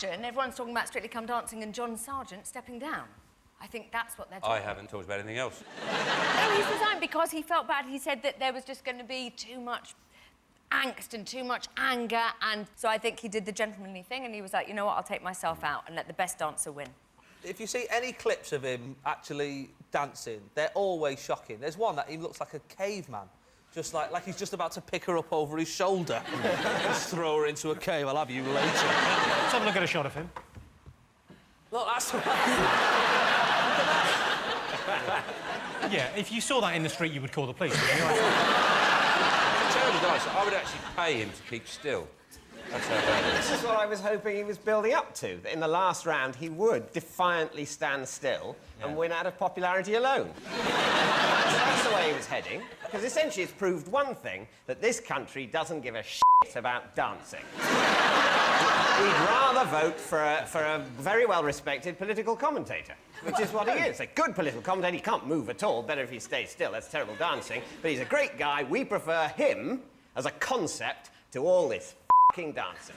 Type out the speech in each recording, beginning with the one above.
imagine everyone's talking about Strictly Come Dancing and John Sargent stepping down. I think that's what they're talking about. I haven't talked about anything else. No, he's resigned because he felt bad. He said that there was just going to be too much angst and too much anger, and so I think he did the gentlemanly thing, and he was like, you know what, I'll take myself out and let the best dancer win. If you see any clips of him actually dancing, they're always shocking. There's one that he looks like a caveman, just like he's just about to pick her up over his shoulder, just throw her into a cave. I'll have you later. Let's have a look at a shot of him. Look, that's Yeah, if you saw that in the street, you would call the police. He's a terrible dancer. I would actually pay him to keep still. That's how bad it is. This is what I was hoping he was building up to, that in the last round he would defiantly stand still and win out of popularity alone. That's the way he was heading, because essentially it's proved one thing, that this country doesn't give a shit about dancing. We'd rather vote for a very well-respected political commentator, which is what he is. A good political commentator. He can't move at all. Better if he stays still. That's terrible dancing. But he's a great guy. We prefer him as a concept to all this f***ing dancing.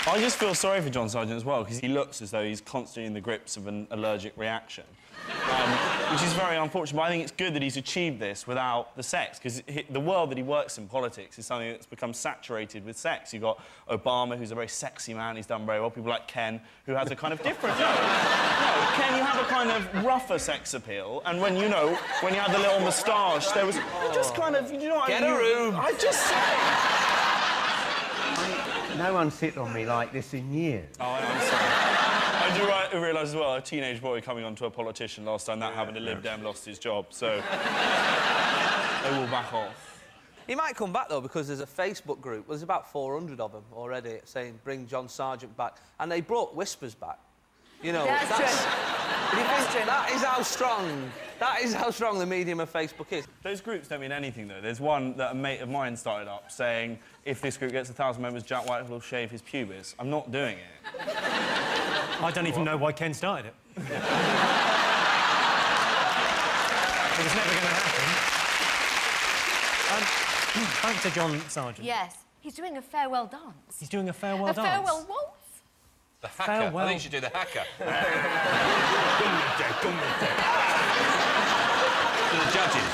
I just feel sorry for John Sargent as well, because he looks as though he's constantly in the grips of an allergic reaction, which is very unfortunate. But I think it's good that he's achieved this without the sex, because the world that he works in, politics, is something that's become saturated with sex. You've got Obama, who's a very sexy man, he's done very well. People like Ken, who has a kind of different... No, Ken, you have a kind of rougher sex appeal, and when you had the little moustache, there was... just kind of... You know what Get a room! I just say... No one's hit on me like this in years. Oh, I'm sorry. I do realise as well, a teenage boy coming on to a politician last time, that happened to Lib Dem lost his job, so... they will back off. He might come back, though, because there's a Facebook group. There's about 400 of them already saying, bring John Sargent back. And they brought Whispers back. You know, That's true. That is how strong... That is how strong the medium of Facebook is. Those groups don't mean anything, though. There's one that a mate of mine started up saying, if this group gets 1,000 members, Jack White will shave his pubis. I'm not doing it. I don't even know why Ken started it. It was never going to happen. Back to John Sargent. Yes. He's doing a farewell dance. He's doing a farewell dance. A farewell waltz? The hacker. Farewell. I think you should do the hacker. To the judges.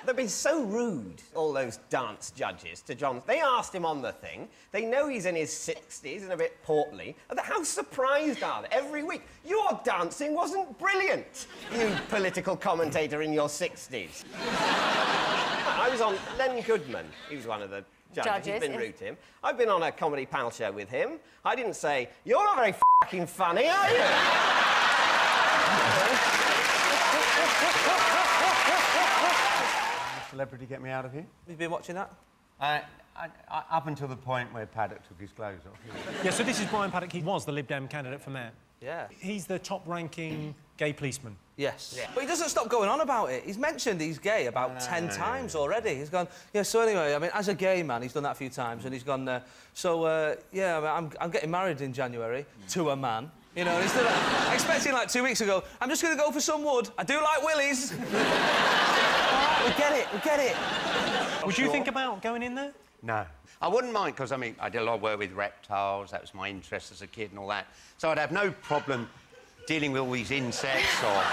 They've been so rude, all those dance judges, to John. They asked him on the thing. They know he's in his 60s and a bit portly. And how surprised are they? Every week, your dancing wasn't brilliant, you political commentator in your 60s. I was on Len Goodman. He was one of the judges. He's been rude to him. I've been on a comedy panel show with him. I didn't say, you're not very f***ing funny, are you? Celebrity get me out of here? You've been watching that? Up until the point where Paddock took his clothes off. Yeah, so this is Brian Paddock. He was the Lib Dem candidate for mayor. Yeah. He's the top-ranking gay policeman. Yes. Yeah. But he doesn't stop going on about it. He's mentioned he's gay about 10 times already. He's gone, yeah, so anyway, I mean, as a gay man, he's done that a few times, and he's gone, yeah, I mean, I'm getting married in January to a man. You know, and he's expecting, like, 2 weeks ago, I'm just going to go for some wood. I do like willies. All right, we get it. Would you think about going in there? No. I wouldn't mind, because, I mean, I did a lot of work with reptiles. That was my interest as a kid and all that. So I'd have no problem dealing with all these insects or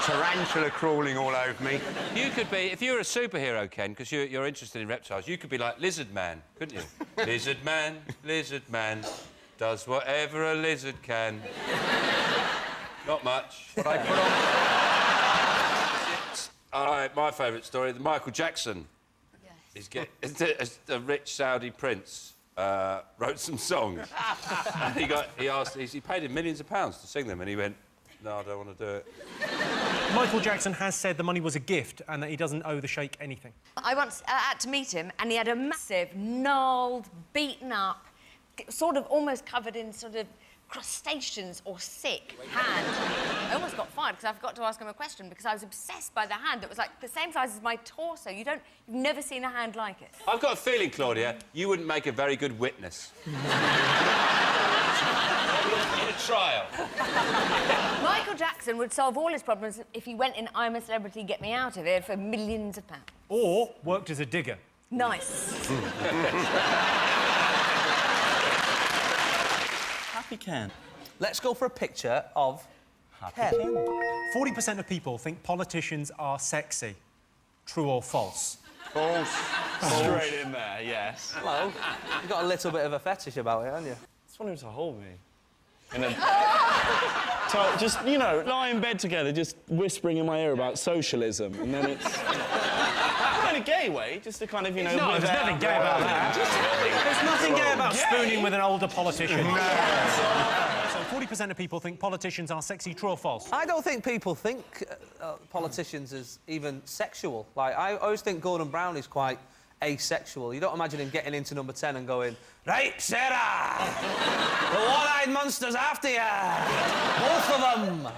tarantula crawling all over me. You could be, if you were a superhero, Ken, because you're interested in reptiles, you could be like Lizard Man, couldn't you? Lizard Man, does whatever a lizard can. Not much. What I put on... All right, my favourite story, the Michael Jackson. Yes. A rich Saudi prince wrote some songs. And he paid him millions of pounds to sing them, and he went, no, I don't want to do it. Michael Jackson has said the money was a gift and that he doesn't owe the sheikh anything. I once had to meet him, and he had a massive, gnarled, beaten up, sort of almost covered in sort of crustaceans or sick hand. I almost got fired because I forgot to ask him a question because I was obsessed by the hand that was like the same size as my torso. You've never seen a hand like it. I've got a feeling, Claudia, you wouldn't make a very good witness. a trial. Michael Jackson would solve all his problems if he went in I'm a Celebrity, Get Me Out of Here for millions of pounds. Or worked as a digger. Nice. Happy Ken. Let's go for a picture of Ken. 40% of people think politicians are sexy. True or false? False. Straight in there, yes. Hello. You've got a little bit of a fetish about it, haven't you? I just want him to hold me. And then... so, just, you know, lie in bed together, just whispering in my ear about socialism, and then it's... not in a gay way, just to kind of, you know... No, there's nothing gay about that. There's nothing gay about spooning with an older politician. So 40% of people think politicians are sexy. True or false? I don't think people think politicians as even sexual. Like, I always think Gordon Brown is quite asexual. You don't imagine him getting into number 10 and going, "Right, Sarah! The one-eyed monster's after you! Both of them!"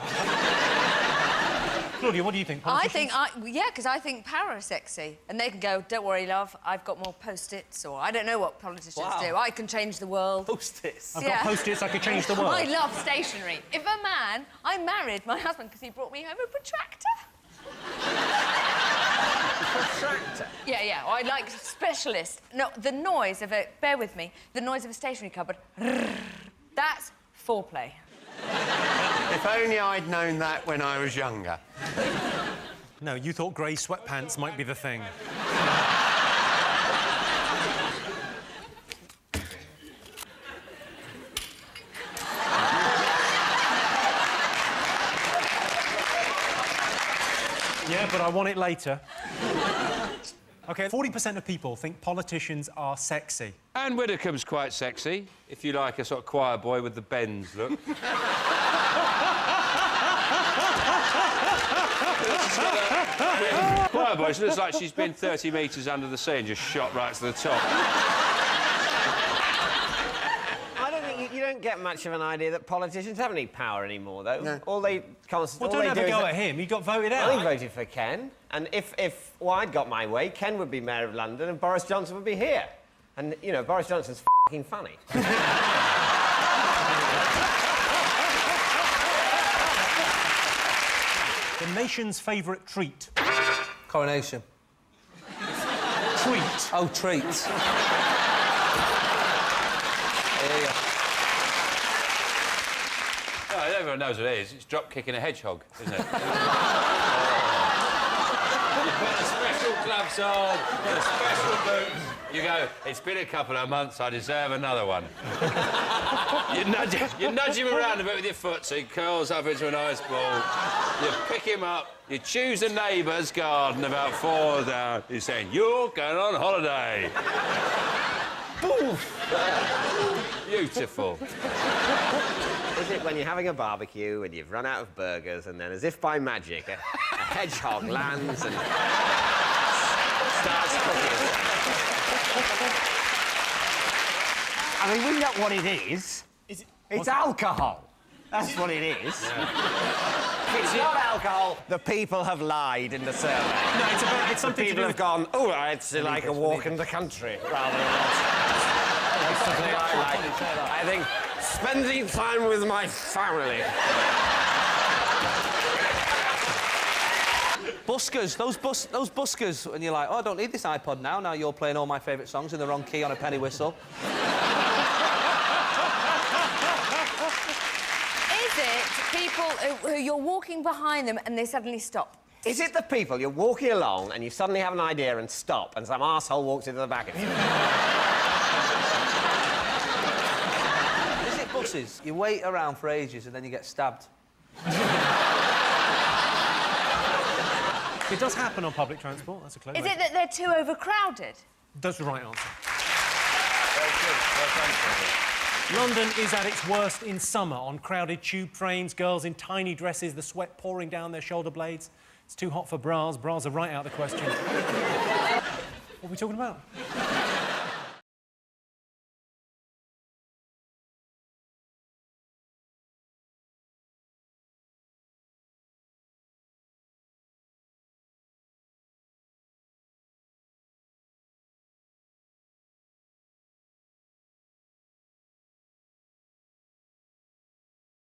Claudia, what do you think? Yeah, because I think power is sexy. And they can go, don't worry, love, I've got more post-its, or I don't know what politicians do. I can change the world. Post-its? I've got post-its, I could change the world. I love stationery. If a man... I married my husband because he brought me home a protractor. Protractor? Yeah, I like specialist. No, the noise of a... Bear with me. The noise of a stationery cupboard. That's foreplay. If only I'd known that when I was younger. No, you thought grey sweatpants might be the thing. Yeah, but I want it later. OK, 40% of people think politicians are sexy. Anne Widdecombe's quite sexy, if you like a sort of choir boy with the bends look. Choir boy, she looks like she's been 30 metres under the sea and just shot right to the top. I don't think you don't get much of an idea that politicians have any power anymore, though. No. All they Well, don't have a go at him. He got voted out. I voted for Ken, and if I'd got my way, Ken would be Mayor of London and Boris Johnson would be here. And, you know, Boris Johnson's f***ing funny. The nation's favourite treat. Coronation. Treat. Oh, treats. Yeah. Oh, everyone knows what it is. It's drop kicking a hedgehog, isn't it? You put the special gloves on, the special boots. You go, it's been a couple of months, I deserve another one. you nudge him around a bit with your foot so he curls up into a nice ball. You pick him up, you choose a neighbour's garden about 4 down. You're saying, you're going on holiday. Beautiful. Is it when you're having a barbecue and you've run out of burgers and then, as if by magic, a hedgehog lands and starts cooking? I mean, we know what it is. It's alcohol. That's what it is. If it's not alcohol, the people have lied in the survey. No, it's something People have gone, oh, it's like a walk in the country, rather than... I think spending time with my family. Buskers, those buskers, and you're like, oh, I don't need this iPod now. Now you're playing all my favourite songs in the wrong key on a penny whistle. Is it people who you're walking behind them and they suddenly stop? Is it the people you're walking along and you suddenly have an idea and stop and some arsehole walks into the back of you? Is it buses? You wait around for ages and then you get stabbed. It does happen on public transport, that's a clue. Is it that they're too overcrowded? That's the right answer. Very good. Well done, London is at its worst in summer on crowded tube trains, girls in tiny dresses, the sweat pouring down their shoulder blades. It's too hot for bras. Bras are right out of the question. What are we talking about?